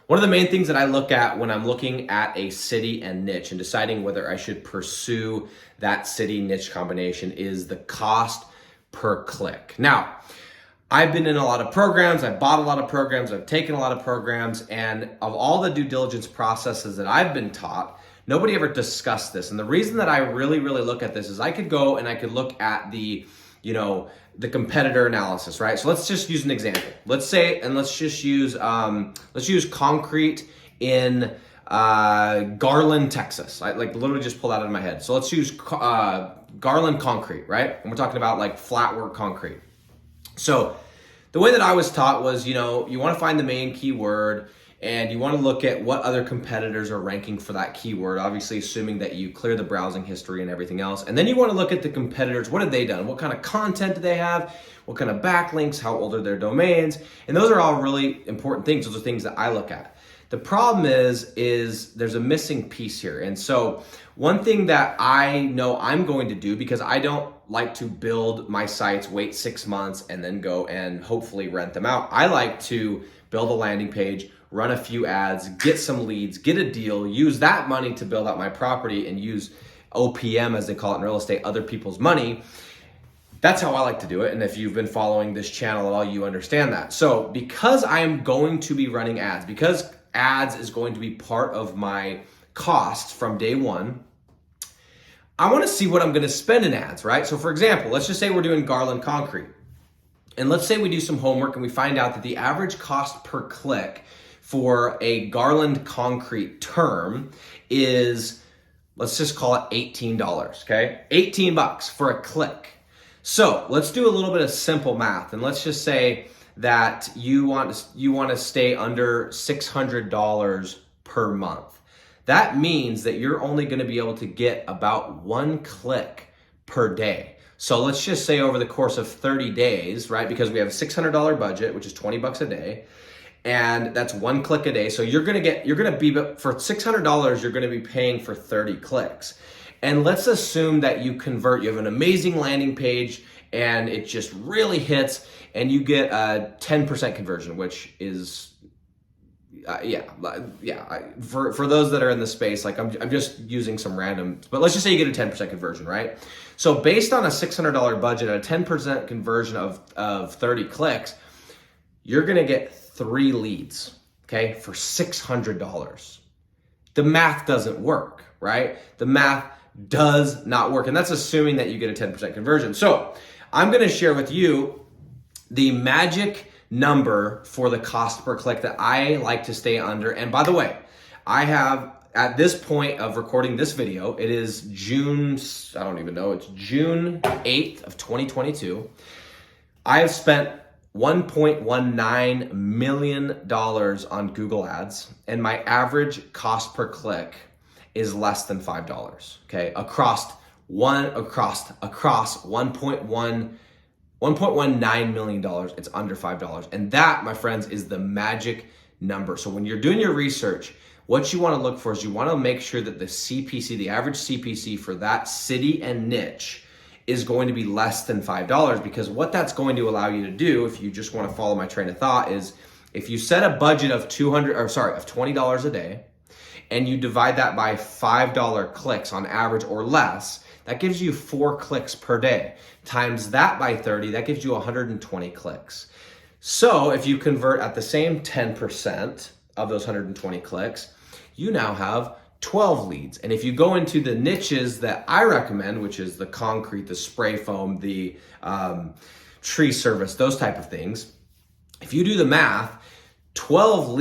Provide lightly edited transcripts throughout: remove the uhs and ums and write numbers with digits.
One of the main things that I look at when I'm looking at a city and niche and deciding whether I should pursue that city niche combination is the cost per click. Now, I've been in a lot of programs, I've bought a lot of programs, I've taken a lot of programs, and of all the due diligence processes that I've been taught, nobody ever discussed this. And the reason that I really look at this is I could go and I could look at the competitor analysis, right? So let's just use an example. Let's just use concrete in Garland, Texas. I literally just pulled that out of my head. So let's use Garland concrete, right? And we're talking about like flat work concrete. So the way that I was taught was, you want to find the main keyword and you want to look at what other competitors are ranking for that keyword, obviously assuming that you clear the browsing history and everything else. And then you want to look at the competitors. What have they done? What kind of content do they have? What kind of backlinks? How old are their domains? And those are all really important things. Those are things that I look at. The problem is there's a missing piece here. And so one thing that I know I'm going to do, because I don't like to build my sites, wait 6 months, and then go and hopefully rent them out. I like to build a landing page, run a few ads, get some leads, get a deal, use that money to build out my property and use OPM, as they call it in real estate, other people's money. That's how I like to do it. And if you've been following this channel at all, you understand that. So because I am going to be running ads, because ads is going to be part of my cost from day one, I want to see what I'm going to spend in ads, right? So for example, let's just say we're doing Garland concrete. And let's say we do some homework and we find out that the average cost per click for a Garland concrete term is, let's just call it $18, okay? $18 for a click. So let's do a little bit of simple math, and let's just say that you want to stay under $600 per month. That means that you're only going to be able to get about 1 click per day. So let's just say over the course of 30 days, right? Because we have a $600 budget, which is $20 a day, and that's 1 click a day. So for $600, you're going to be paying for 30 clicks. And let's assume that you have an amazing landing page and it just really hits and you get a 10% conversion, which is, for those that are in the space, like I'm just using some random, but let's just say you get a 10% conversion, right? So based on a $600 budget, a 10% conversion of 30 clicks, you're going to get 3 leads, okay, for $600. The math doesn't work, right? The math does not work. And that's assuming that you get a 10% conversion. So I'm going to share with you the magic number for the cost per click that I like to stay under. And by the way, I have, at this point of recording this video, it is June 8th of 2022. I have spent $1.19 million on Google Ads, and my average cost per click is less than $5. Okay, across 1.19 million dollars, it's under $5, and that, my friends, is the magic number. So when you're doing your research, what you want to look for is you want to make sure that the CPC, the average CPC for that city and niche, is going to be less than $5, because what that's going to allow you to do, if you just want to follow my train of thought, is if you set a budget of $20 a day, and you divide that by $5 clicks on average or less, that gives you 4 clicks per day. Times that by 30, that gives you 120 clicks. So if you convert at the same 10% of those 120 clicks, you now have 12 leads. And if you go into the niches that I recommend, which is the concrete, the spray foam, the tree service, those type of things, if you do the math, 12,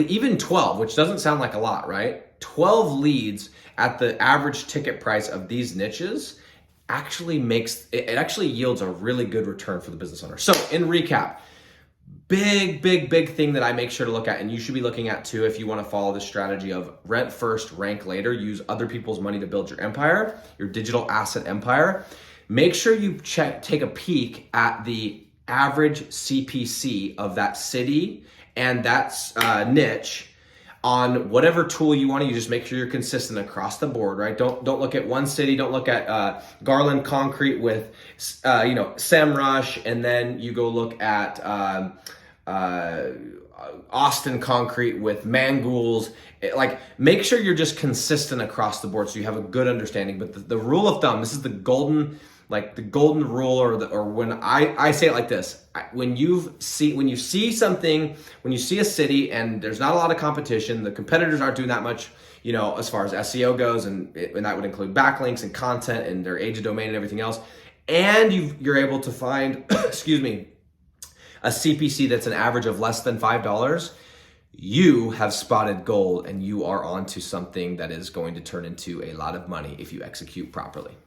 which doesn't sound like a lot, right? 12 leads at the average ticket price of these niches actually yields a really good return for the business owner. So in recap, big thing that I make sure to look at, and you should be looking at too if you want to follow the strategy of rent first, rank later, use other people's money to build your empire, your digital asset empire. Make sure you take a peek at the average CPC of that city and that niche on whatever tool you want to use. Just make sure you're consistent across the board, right? Don't look at one city. Don't look at Garland concrete with SEMrush, and then you go look at Austin concrete with Mangools. Like, make sure you're just consistent across the board so you have a good understanding. But the rule of thumb, this is the golden rule, or when I say it like this: when you see something, when you see a city and there's not a lot of competition, the competitors aren't doing that much, as far as SEO goes, and that would include backlinks and content and their age of domain and everything else, and you're able to find, excuse me, a CPC that's an average of less than $5, you have spotted gold and you are onto something that is going to turn into a lot of money if you execute properly.